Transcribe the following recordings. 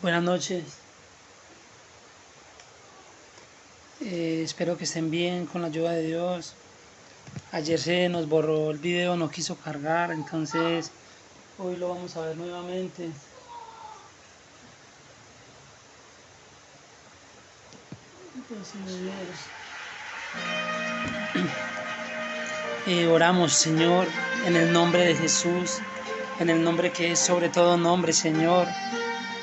Buenas noches, espero que estén bien con la ayuda de Dios. Ayer se nos borró el video, no quiso cargar, entonces hoy lo vamos a ver nuevamente. Oramos, Señor, en el nombre de Jesús, en el nombre que es sobre todo nombre, Señor.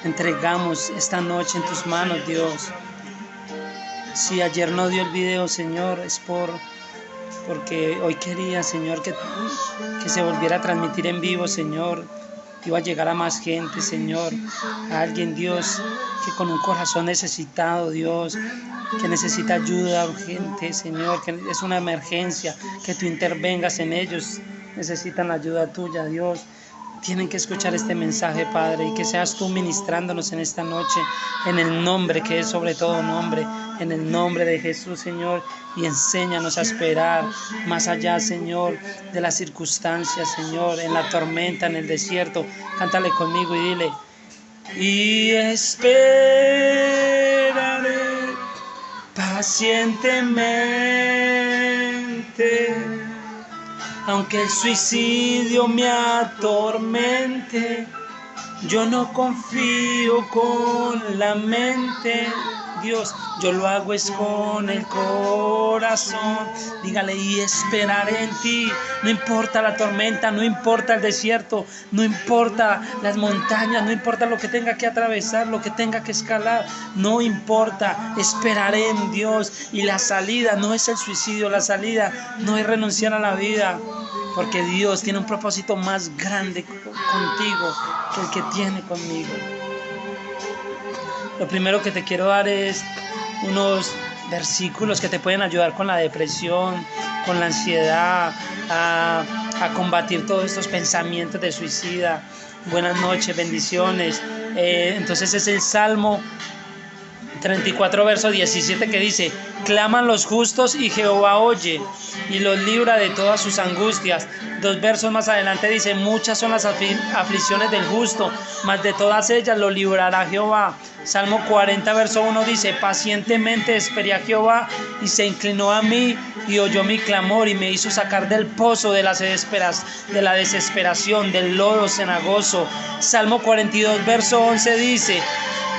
Entregamos esta noche en tus manos, Dios. Si ayer no dio el video, Señor, es porque hoy quería, Señor, que se volviera a transmitir en vivo, Señor. Iba a llegar a más gente, Señor. A alguien, Dios, que con un corazón necesitado, Dios, que necesita ayuda urgente, Señor, que es una emergencia, que tú intervengas en ellos. Necesitan la ayuda tuya, Dios. Tienen que escuchar este mensaje, Padre, y que seas tú ministrándonos en esta noche, en el nombre que es sobre todo nombre, en el nombre de Jesús, Señor, y enséñanos a esperar más allá, Señor, de las circunstancias, Señor, en la tormenta, en el desierto. Cántale conmigo y dile: y esperaré pacientemente. Aunque el suicidio me atormente, yo no confío con la mente, Dios, yo lo hago es con el corazón. Dígale: y esperaré en ti. No importa la tormenta, no importa el desierto, no importa las montañas, no importa lo que tenga que atravesar, lo que tenga que escalar, no importa, esperaré en Dios. Y la salida no es el suicidio, la salida no es renunciar a la vida, porque Dios tiene un propósito más grande contigo que el que tiene conmigo. Lo primero que te quiero dar es unos versículos que te pueden ayudar con la depresión, con la ansiedad, a combatir todos estos pensamientos de suicida. Buenas noches, bendiciones. Entonces es el Salmo 34, verso 17, que dice: claman los justos y Jehová oye y los libra de todas sus angustias. 2 versos más adelante dice: muchas son las aflicciones del justo, mas de todas ellas lo librará Jehová. Salmo 40, verso 1 dice: pacientemente esperé a Jehová y se inclinó a mí y oyó mi clamor y me hizo sacar del pozo de la desesperación, del lodo cenagoso. Salmo 42, verso 11 dice: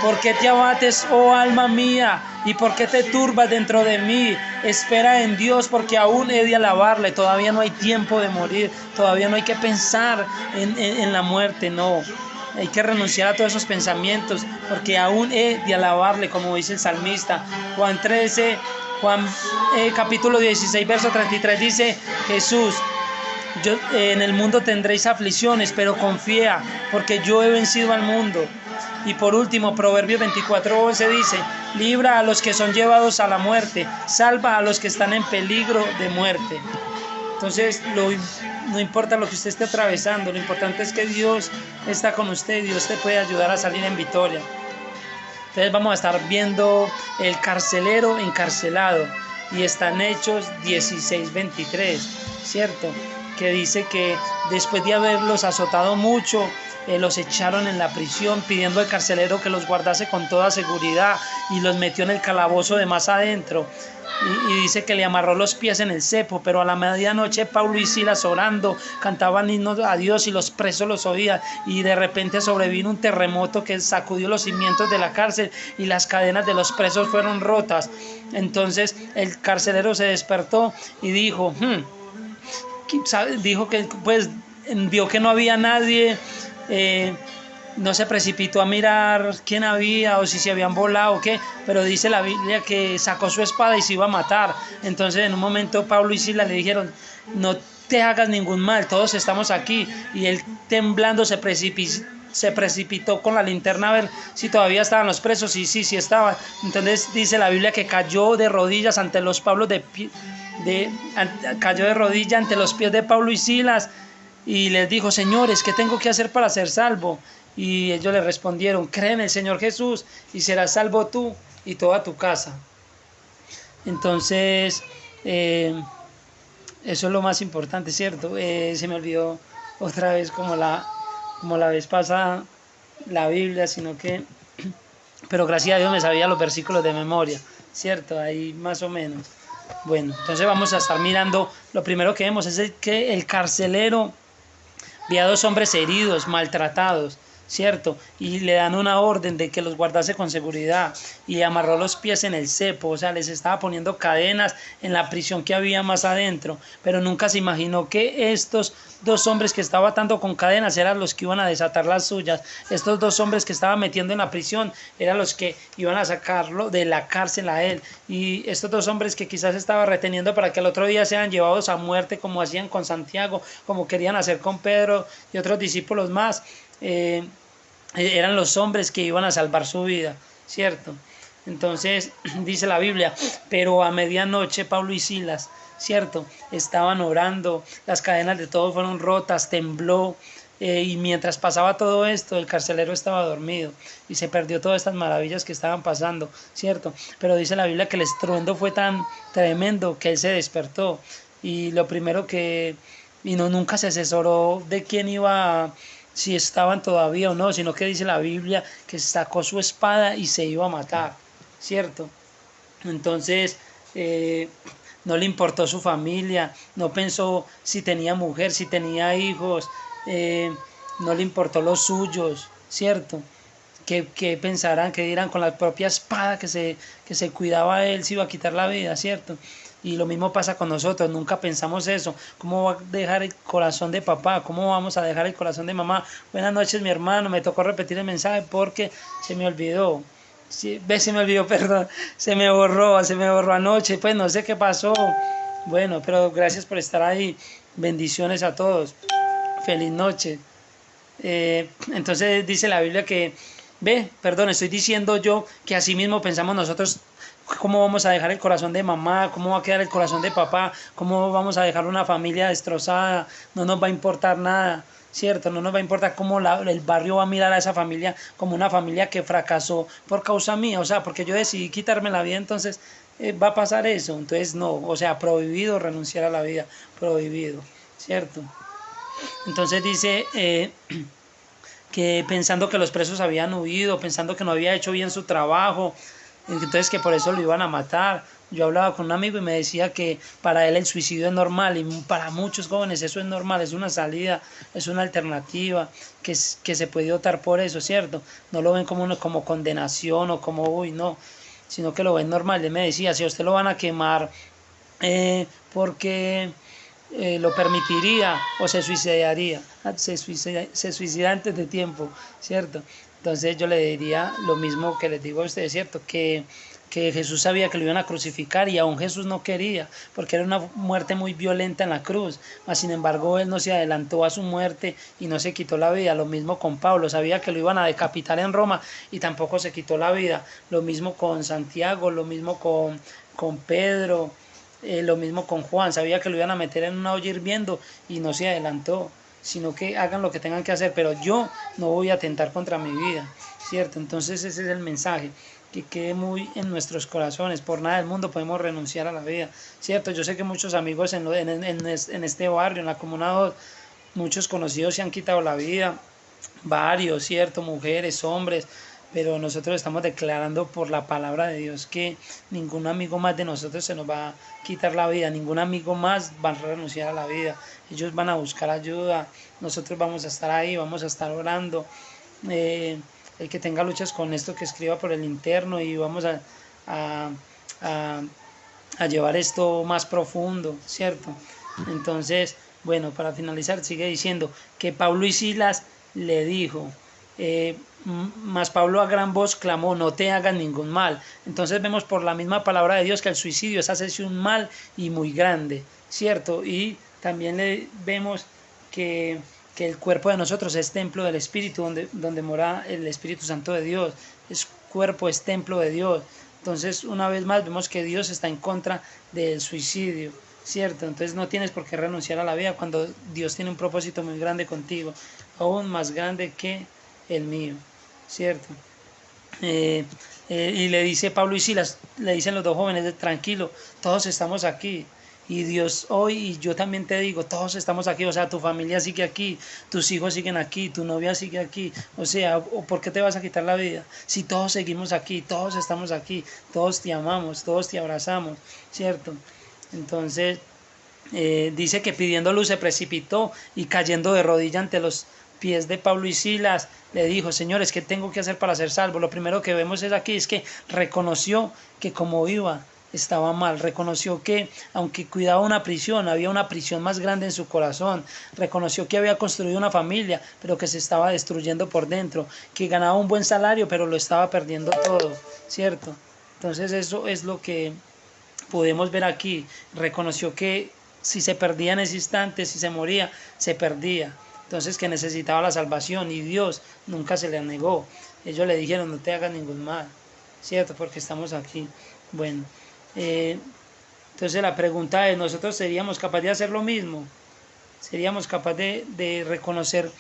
¿por qué te abates, oh alma mía? ¿Y por qué te turbas dentro de mí? Espera en Dios, porque aún he de alabarle. Todavía no hay tiempo de morir. Todavía no hay que pensar en la muerte, no. Hay que renunciar a todos esos pensamientos, porque aún he de alabarle, como dice el salmista. Juan capítulo 16, verso 33 dice: Jesús: en el mundo tendréis aflicciones, pero confía, porque yo he vencido al mundo. Y por último, Proverbios 24:11 dice: libra a los que son llevados a la muerte, salva a los que están en peligro de muerte. Entonces, no importa lo que usted esté atravesando, lo importante es que Dios está con usted, Dios te puede ayudar a salir en victoria. Entonces vamos a estar viendo el carcelero encarcelado, y está en Hechos 16:23, ¿cierto? Que dice que después de haberlos azotado mucho, los echaron en la prisión, pidiendo al carcelero que los guardase con toda seguridad, y los metió en el calabozo de más adentro. Y dice que le amarró los pies en el cepo, pero a la medianoche Pablo y Silas, orando, cantaban himnos a Dios y los presos los oían. Y de repente sobrevino un terremoto que sacudió los cimientos de la cárcel y las cadenas de los presos fueron rotas. Entonces el carcelero se despertó y dijo que pues vio que no había nadie. No se precipitó a mirar quién había o si se habían volado o qué, pero dice la Biblia que sacó su espada y se iba a matar. Entonces en un momento Pablo y Silas le dijeron: no te hagas ningún mal, todos estamos aquí. Y él, temblando, se precipitó con la linterna a ver si todavía estaban los presos, y sí estaban. Entonces dice la Biblia que cayó de rodillas ante los cayó de rodillas ante los pies de Pablo y Silas y les dijo: señores, ¿qué tengo que hacer para ser salvo? Y ellos le respondieron: cree en el Señor Jesús y serás salvo tú y toda tu casa. Entonces, eso es lo más importante, ¿cierto? Se me olvidó otra vez, como la vez pasada, la Biblia, sino que pero gracias a Dios me sabía los versículos de memoria, ¿cierto? Ahí más o menos. Bueno, entonces vamos a estar mirando, lo primero que vemos es que el carcelero vi a dos hombres heridos, maltratados, ¿cierto? Y le dan una orden de que los guardase con seguridad y amarró los pies en el cepo, o sea, les estaba poniendo cadenas en la prisión que había más adentro, pero nunca se imaginó que estos dos hombres que estaba atando con cadenas eran los que iban a desatar las suyas. Estos dos hombres que estaba metiendo en la prisión eran los que iban a sacarlo de la cárcel a él. Y estos dos hombres que quizás estaba reteniendo para que el otro día sean llevados a muerte, como hacían con Santiago, como querían hacer con Pedro y otros discípulos más, eran los hombres que iban a salvar su vida, ¿cierto? Entonces dice la Biblia, pero a medianoche Pablo y Silas, ¿cierto? Estaban orando, las cadenas de todos fueron rotas, tembló, y mientras pasaba todo esto, el carcelero estaba dormido y se perdió todas estas maravillas que estaban pasando, ¿cierto? Pero dice la Biblia que el estruendo fue tan tremendo que él se despertó y lo primero que, y no, nunca se asesoró de quién iba a, si estaban todavía o no, sino que dice la Biblia que sacó su espada y se iba a matar, ¿cierto? Entonces, no le importó su familia, no pensó si tenía mujer, si tenía hijos, no le importó los suyos, ¿cierto? Que pensarán, que dirán con la propia espada que se cuidaba él, se iba a quitar la vida, ¿cierto? Y lo mismo pasa con nosotros, nunca pensamos eso. ¿Cómo va a dejar el corazón de papá? ¿Cómo vamos a dejar el corazón de mamá? Buenas noches, mi hermano, me tocó repetir el mensaje porque se me olvidó. Sí, se me olvidó, perdón, se me borró anoche, pues no sé qué pasó. Bueno, pero gracias por estar ahí. Bendiciones a todos. Feliz noche. Entonces dice la Biblia que, estoy diciendo yo que así mismo pensamos nosotros. ¿Cómo vamos a dejar el corazón de mamá? ¿Cómo va a quedar el corazón de papá? ¿Cómo vamos a dejar una familia destrozada? No nos va a importar nada, ¿cierto? No nos va a importar cómo el barrio va a mirar a esa familia como una familia que fracasó por causa mía. O sea, porque yo decidí quitarme la vida, entonces va a pasar eso. Entonces no, o sea, prohibido renunciar a la vida, prohibido, ¿cierto? Entonces dice que pensando que los presos habían huido, pensando que no había hecho bien su trabajo, entonces que por eso lo iban a matar. Yo hablaba con un amigo y me decía que para él el suicidio es normal y para muchos jóvenes eso es normal, es una salida, es una alternativa que se puede optar por eso, ¿cierto? No lo ven como condenación o como uy, no, sino que lo ven normal. Él me decía, si a usted lo van a quemar porque lo permitiría o se suicidaría, se suicida antes de tiempo, ¿cierto? Entonces yo le diría lo mismo que les digo a ustedes, ¿cierto? Que Jesús sabía que lo iban a crucificar y aún Jesús no quería, porque era una muerte muy violenta en la cruz, mas sin embargo él no se adelantó a su muerte y no se quitó la vida. Lo mismo con Pablo, sabía que lo iban a decapitar en Roma y tampoco se quitó la vida. Lo mismo con Santiago, lo mismo con Pedro, lo mismo con Juan, sabía que lo iban a meter en una olla hirviendo y no se adelantó, sino que hagan lo que tengan que hacer, pero yo no voy a atentar contra mi vida, ¿cierto? Entonces ese es el mensaje, que quede muy en nuestros corazones. Por nada del mundo podemos renunciar a la vida, ¿cierto? Yo sé que muchos amigos en este barrio, en la Comuna 2, muchos conocidos se han quitado la vida, varios, ¿cierto? Mujeres, hombres, pero nosotros estamos declarando por la palabra de Dios que ningún amigo más de nosotros se nos va a quitar la vida, ningún amigo más va a renunciar a la vida. Ellos van a buscar ayuda, nosotros vamos a estar ahí, vamos a estar orando. El que tenga luchas con esto, que escriba por el interno y vamos a, a llevar esto más profundo, ¿cierto? Entonces, bueno, para finalizar, sigue diciendo que Pablo y Silas le dijo, mas Pablo a gran voz clamó, no te hagan ningún mal. Entonces vemos por la misma palabra de Dios que el suicidio es hacerse un mal y muy grande, ¿cierto? Y también vemos que el cuerpo de nosotros es templo del Espíritu, donde mora el Espíritu Santo de Dios. Es cuerpo, es templo de Dios. Entonces, una vez más, vemos que Dios está en contra del suicidio, ¿cierto? Entonces no tienes por qué renunciar a la vida cuando Dios tiene un propósito muy grande contigo, aún más grande que el mío, ¿cierto? Y le dice Pablo y Silas, le dicen los dos jóvenes, tranquilo, todos estamos aquí. Y Dios hoy, y yo también te digo, todos estamos aquí, o sea, tu familia sigue aquí, tus hijos siguen aquí, tu novia sigue aquí, o sea, ¿por qué te vas a quitar la vida? Si todos seguimos aquí, todos estamos aquí, todos te amamos, todos te abrazamos, ¿cierto? Entonces, dice que pidiendo luz se precipitó y cayendo de rodilla ante los pies de Pablo y Silas, le dijo, señores, ¿qué tengo que hacer para ser salvo? Lo primero que vemos es aquí, es que reconoció que como iba estaba mal, reconoció que aunque cuidaba una prisión, había una prisión más grande en su corazón, reconoció que había construido una familia, pero que se estaba destruyendo por dentro, que ganaba un buen salario, pero lo estaba perdiendo todo, ¿cierto? Entonces eso es lo que podemos ver aquí, reconoció que si se perdía en ese instante, si se moría, se perdía. Entonces que necesitaba la salvación y Dios nunca se le negó. Ellos le dijeron, no te hagas ningún mal, ¿cierto? Porque estamos aquí. Bueno, entonces la pregunta es, ¿nosotros seríamos capaces de hacer lo mismo? ¿Seríamos capaces de reconocer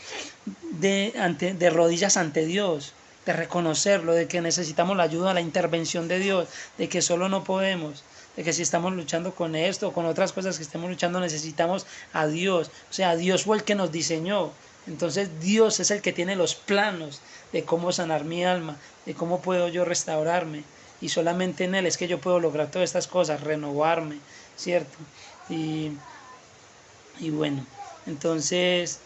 de rodillas ante Dios? De reconocerlo, de que necesitamos la ayuda, la intervención de Dios, de que solo no podemos, de que si estamos luchando con esto o con otras cosas que estemos luchando necesitamos a Dios, o sea, Dios fue el que nos diseñó, entonces Dios es el que tiene los planos de cómo sanar mi alma, de cómo puedo yo restaurarme, y solamente en Él es que yo puedo lograr todas estas cosas, renovarme, ¿cierto? Y bueno, entonces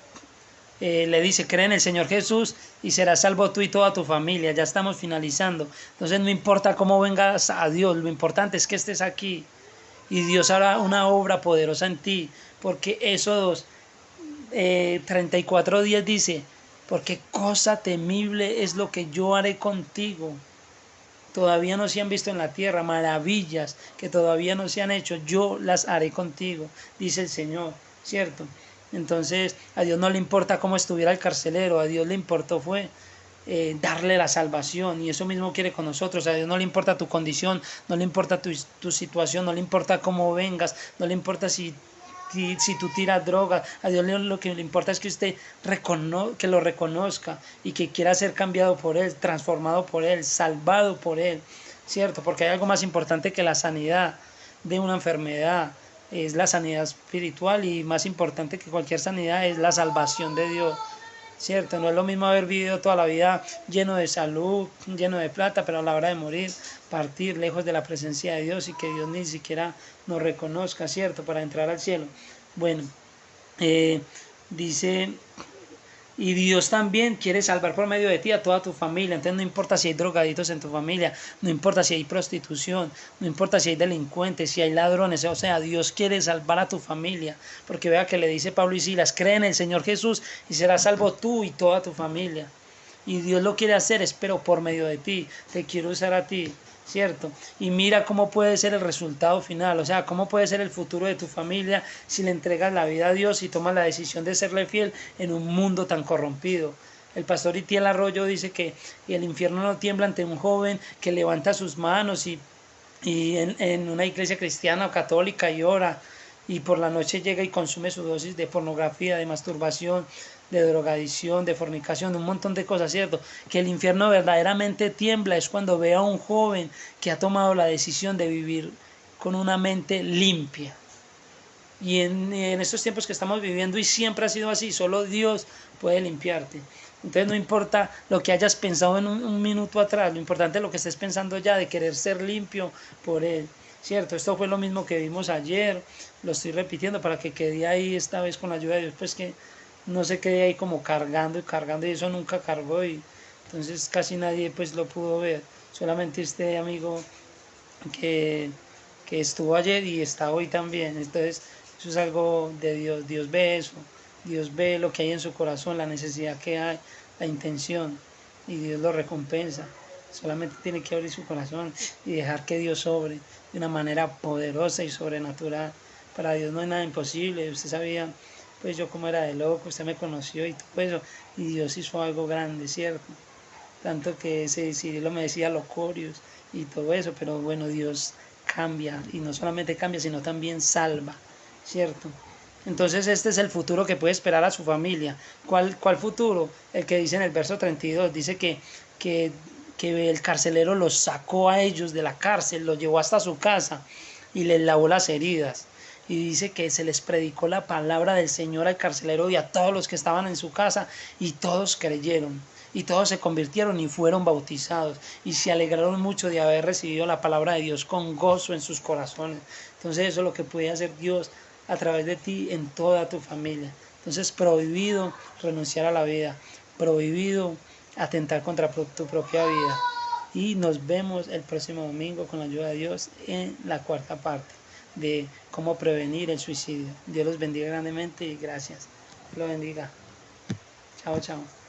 le dice, cree en el Señor Jesús y serás salvo tú y toda tu familia. Ya estamos finalizando. Entonces no importa cómo vengas a Dios, lo importante es que estés aquí y Dios hará una obra poderosa en ti. Porque Éxodo 34:10 dice, porque cosa temible es lo que yo haré contigo. Todavía no se han visto en la tierra, maravillas que todavía no se han hecho, yo las haré contigo, dice el Señor, ¿cierto? Entonces a Dios no le importa cómo estuviera el carcelero, a Dios le importó fue darle la salvación, y eso mismo quiere con nosotros. A Dios no le importa tu condición, no le importa tu situación, no le importa cómo vengas, no le importa si tú tiras drogas. A Dios lo que le importa es que usted que lo reconozca y que quiera ser cambiado por Él, transformado por Él, salvado por Él, ¿cierto? Porque hay algo más importante que la sanidad de una enfermedad, es la sanidad espiritual, y más importante que cualquier sanidad es la salvación de Dios, ¿cierto? No es lo mismo haber vivido toda la vida lleno de salud, lleno de plata, pero a la hora de morir, partir lejos de la presencia de Dios y que Dios ni siquiera nos reconozca, ¿cierto? Para entrar al cielo. Bueno, dice, y Dios también quiere salvar por medio de ti a toda tu familia. Entonces no importa si hay drogaditos en tu familia, no importa si hay prostitución, no importa si hay delincuentes, si hay ladrones, o sea, Dios quiere salvar a tu familia. Porque vea que le dice Pablo y Silas, cree en el Señor Jesús y serás salvo tú y toda tu familia. Y Dios lo quiere hacer, pero por medio de ti, te quiero usar a ti, ¿cierto? Y mira cómo puede ser el resultado final, o sea, cómo puede ser el futuro de tu familia si le entregas la vida a Dios y tomas la decisión de serle fiel en un mundo tan corrompido. El pastor Itiel Arroyo dice que el infierno no tiembla ante un joven que levanta sus manos y en una iglesia cristiana o católica y ora, y por la noche llega y consume su dosis de pornografía, de masturbación, de drogadicción, de fornicación, de un montón de cosas, ¿cierto? Que el infierno verdaderamente tiembla es cuando ve a un joven que ha tomado la decisión de vivir con una mente limpia. Y en estos tiempos que estamos viviendo, y siempre ha sido así, solo Dios puede limpiarte. Entonces no importa lo que hayas pensado en un minuto atrás, lo importante es lo que estés pensando ya, de querer ser limpio por Él, ¿cierto? Esto fue lo mismo que vimos ayer, lo estoy repitiendo para que quede ahí esta vez con la ayuda de Dios, pues que no se quede ahí como cargando y eso nunca cargó, y entonces casi nadie pues lo pudo ver, solamente este amigo que, que estuvo ayer y está hoy también. Entonces eso es algo de Dios, Dios ve eso, Dios ve lo que hay en su corazón, la necesidad que hay, la intención, y Dios lo recompensa. Solamente tiene que abrir su corazón y dejar que Dios sobre de una manera poderosa y sobrenatural. Para Dios no hay nada imposible. Usted sabía pues yo como era de loco, usted me conoció y todo eso, y Dios hizo algo grande, ¿cierto? Tanto que ese decidió, me decía locorios y todo eso, pero bueno, Dios cambia, y no solamente cambia, sino también salva, ¿cierto? Entonces este es el futuro que puede esperar a su familia. ¿Cuál futuro? El que dice en el verso 32, dice que el carcelero los sacó a ellos de la cárcel, los llevó hasta su casa y les lavó las heridas. y dice que se les predicó la palabra del Señor al carcelero y a todos los que estaban en su casa, y todos creyeron. Y todos se convirtieron y fueron bautizados y se alegraron mucho de haber recibido la palabra de Dios con gozo en sus corazones. Entonces eso es lo que puede hacer Dios a través de ti en toda tu familia. Entonces prohibido renunciar a la vida, prohibido atentar contra tu propia vida. Y nos vemos el próximo domingo con la ayuda de Dios en la cuarta parte de cómo prevenir el suicidio. Dios los bendiga grandemente y gracias. Dios los bendiga. Chao, chao.